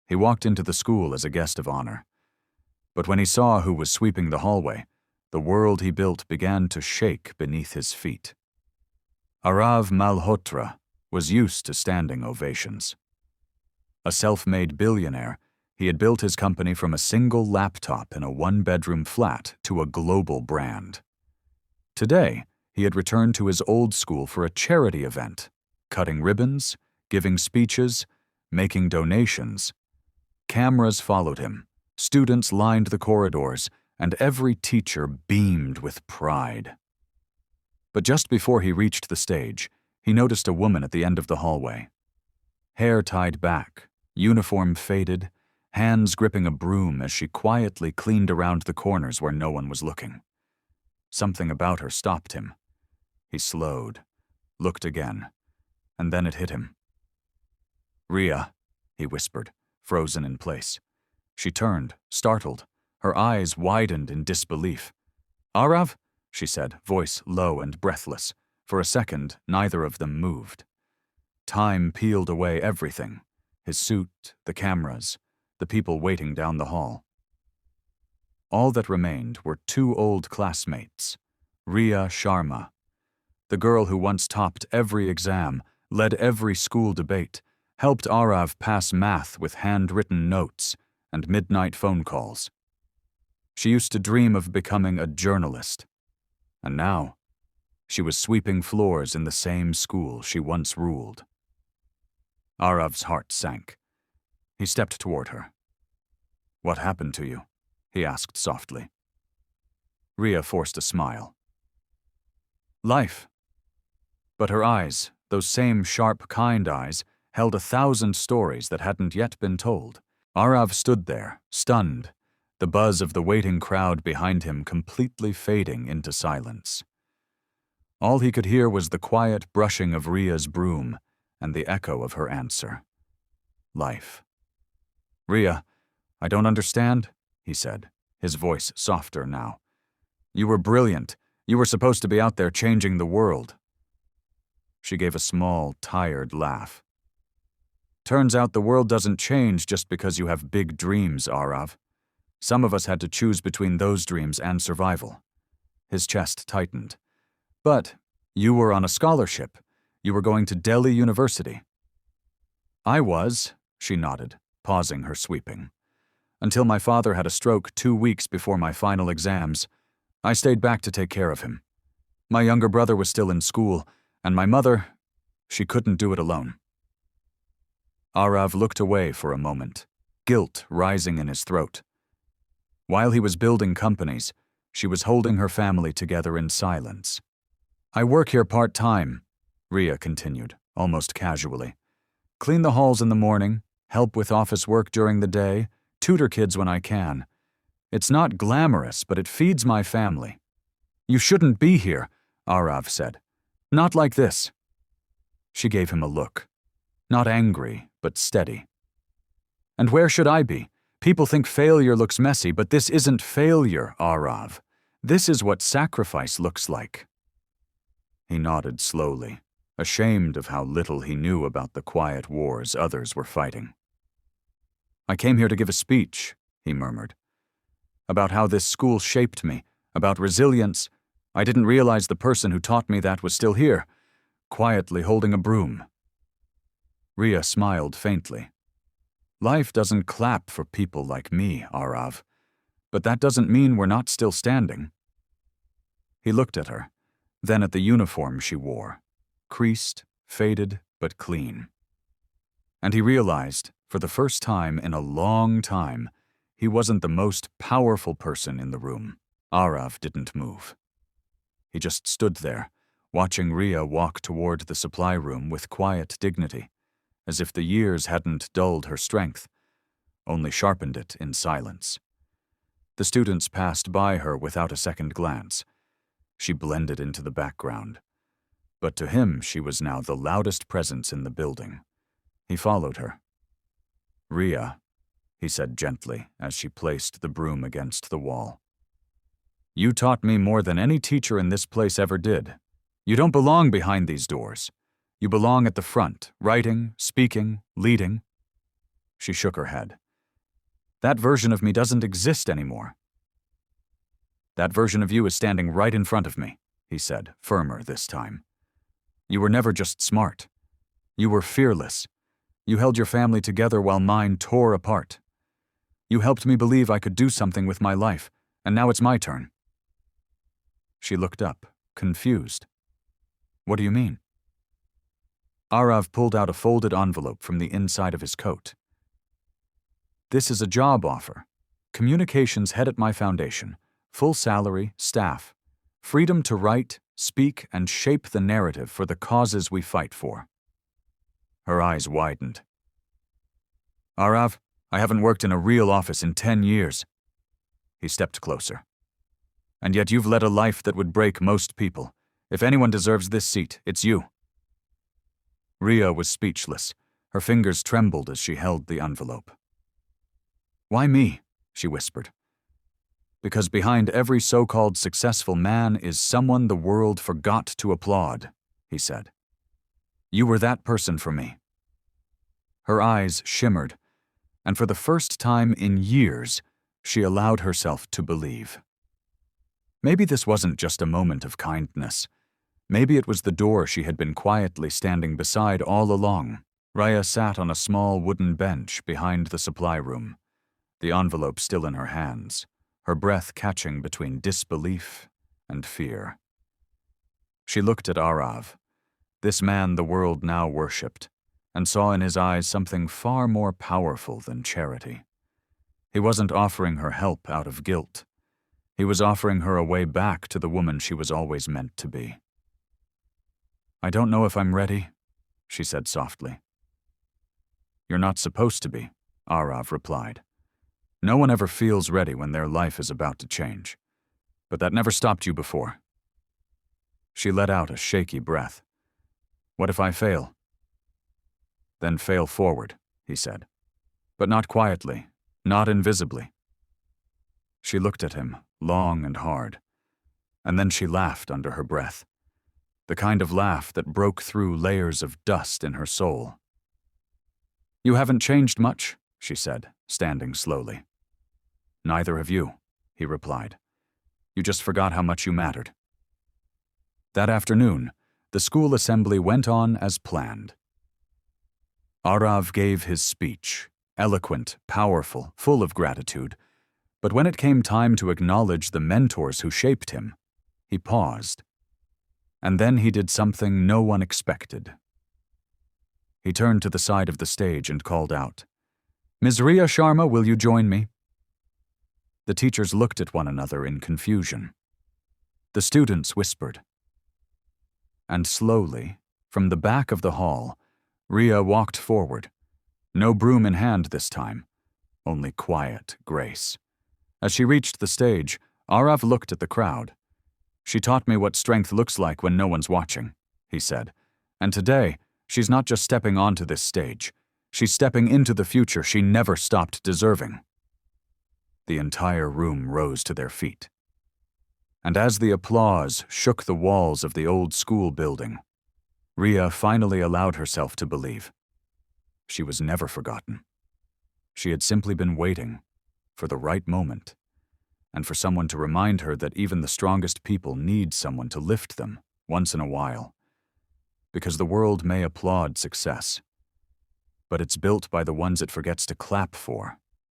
He walked into the school as a guest of honor. But when he saw who was sweeping the hallway, the world he built began to shake beneath his feet. Aarav Malhotra was used to standing ovations. A self-made billionaire, he had built his company from a single laptop in a one-bedroom flat to a global brand. Today, he had returned to his old school for a charity event, cutting ribbons, giving speeches, making donations. Cameras followed him, students lined the corridors, and every teacher beamed with pride. But just before he reached the stage, he noticed a woman at the end of the hallway. Hair tied back, uniform faded, hands gripping a broom as she quietly cleaned around the corners where no one was looking. Something about her stopped him. He slowed, looked again, and then it hit him. "Riya," he whispered, frozen in place. She turned, startled. Her eyes widened in disbelief. "Aarav?" she said, voice low and breathless. For a second, neither of them moved. Time peeled away everything: his suit, the cameras, the people waiting down the hall. All that remained were two old classmates, Riya Sharma, the girl who once topped every exam, led every school debate, helped Aarav pass math with handwritten notes and midnight phone calls. She used to dream of becoming a journalist, and now she was sweeping floors in the same school she once ruled. Aarav's heart sank. He stepped toward her. "What happened to you?" he asked softly. Riya forced a smile. "Life." But her eyes, those same sharp, kind eyes, held 1,000 stories that hadn't yet been told. Aarav stood there, stunned, the buzz of the waiting crowd behind him completely fading into silence. All he could hear was the quiet brushing of Riya's broom and the echo of her answer. Life. "Riya, I don't understand," he said, his voice softer now. "You were brilliant. You were supposed to be out there changing the world." She gave a small, tired laugh. "Turns out the world doesn't change just because you have big dreams, Aarav. Some of us had to choose between those dreams and survival." His chest tightened. "But you were on a scholarship. You were going to Delhi University." "I was," she nodded, pausing her sweeping. "Until my father had a stroke 2 weeks before my final exams. I stayed back to take care of him. My younger brother was still in school, and my mother, she couldn't do it alone." Aarav looked away for a moment, guilt rising in his throat. While he was building companies, she was holding her family together in silence. "I work here part-time," Riya continued, almost casually. "Clean the halls in the morning, help with office work during the day, tutor kids when I can. It's not glamorous, but it feeds my family." "You shouldn't be here," Aarav said. "Not like this." She gave him a look. Not angry, but steady. "And where should I be? People think failure looks messy, but this isn't failure, Aarav. This is what sacrifice looks like." He nodded slowly, ashamed of how little he knew about the quiet wars others were fighting. "I came here to give a speech," he murmured. "About how this school shaped me, about resilience. I didn't realize the person who taught me that was still here, quietly holding a broom." Riya smiled faintly. "Life doesn't clap for people like me, Aarav, but that doesn't mean we're not still standing." He looked at her, then at the uniform she wore, creased, faded, but clean. And he realized, for the first time in a long time, he wasn't the most powerful person in the room. Aarav didn't move. He just stood there, watching Riya walk toward the supply room with quiet dignity, as if the years hadn't dulled her strength, only sharpened it in silence. The students passed by her without a second glance. She blended into the background. But to him, she was now the loudest presence in the building. He followed her. "Riya," he said gently as she placed the broom against the wall. "You taught me more than any teacher in this place ever did. You don't belong behind these doors. You belong at the front, writing, speaking, leading." She shook her head. That version of me doesn't exist anymore. That version of you is standing right in front of me, he said, firmer this time. You were never just smart. You were fearless. You held your family together while mine tore apart. You helped me believe I could do something with my life, and now it's my turn. She looked up, confused. What do you mean? Aarav pulled out a folded envelope from the inside of his coat. This is a job offer. Communications head at my foundation. Full salary, staff. Freedom to write, speak, and shape the narrative for the causes we fight for. Her eyes widened. Aarav, I haven't worked in a real office in 10 years. He stepped closer. And yet you've led a life that would break most people. If anyone deserves this seat, it's you. Riya was speechless. Her fingers trembled as she held the envelope. Why me? She whispered. Because behind every so-called successful man is someone the world forgot to applaud, he said. You were that person for me. Her eyes shimmered, and for the first time in years, she allowed herself to believe. Maybe this wasn't just a moment of kindness. Maybe it was the door she had been quietly standing beside all along. Riya sat on a small wooden bench behind the supply room, the envelope still in her hands, her breath catching between disbelief and fear. She looked at Aarav, this man the world now worshipped, and saw in his eyes something far more powerful than charity. He wasn't offering her help out of guilt. He was offering her a way back to the woman she was always meant to be. I don't know if I'm ready, she said softly. You're not supposed to be, Aarav replied. No one ever feels ready when their life is about to change. But that never stopped you before. She let out a shaky breath. What if I fail? Then fail forward, he said. But not quietly, not invisibly. She looked at him, long and hard, and then she laughed under her breath, the kind of laugh that broke through layers of dust in her soul. You haven't changed much, she said, standing slowly. Neither have you, he replied. You just forgot how much you mattered. That afternoon, the school assembly went on as planned. Aarav gave his speech, eloquent, powerful, full of gratitude, but when it came time to acknowledge the mentors who shaped him, he paused. And then he did something no one expected. He turned to the side of the stage and called out, Ms. Riya Sharma, will you join me? The teachers looked at one another in confusion. The students whispered. And slowly, from the back of the hall, Riya walked forward, no broom in hand this time, only quiet grace. As she reached the stage, Aarav looked at the crowd. She taught me what strength looks like when no one's watching, he said. And today, she's not just stepping onto this stage. She's stepping into the future she never stopped deserving. The entire room rose to their feet. And as the applause shook the walls of the old school building, Riya finally allowed herself to believe. She was never forgotten. She had simply been waiting for the right moment, and for someone to remind her that even the strongest people need someone to lift them once in a while. Because the world may applaud success, but it's built by the ones it forgets to clap for.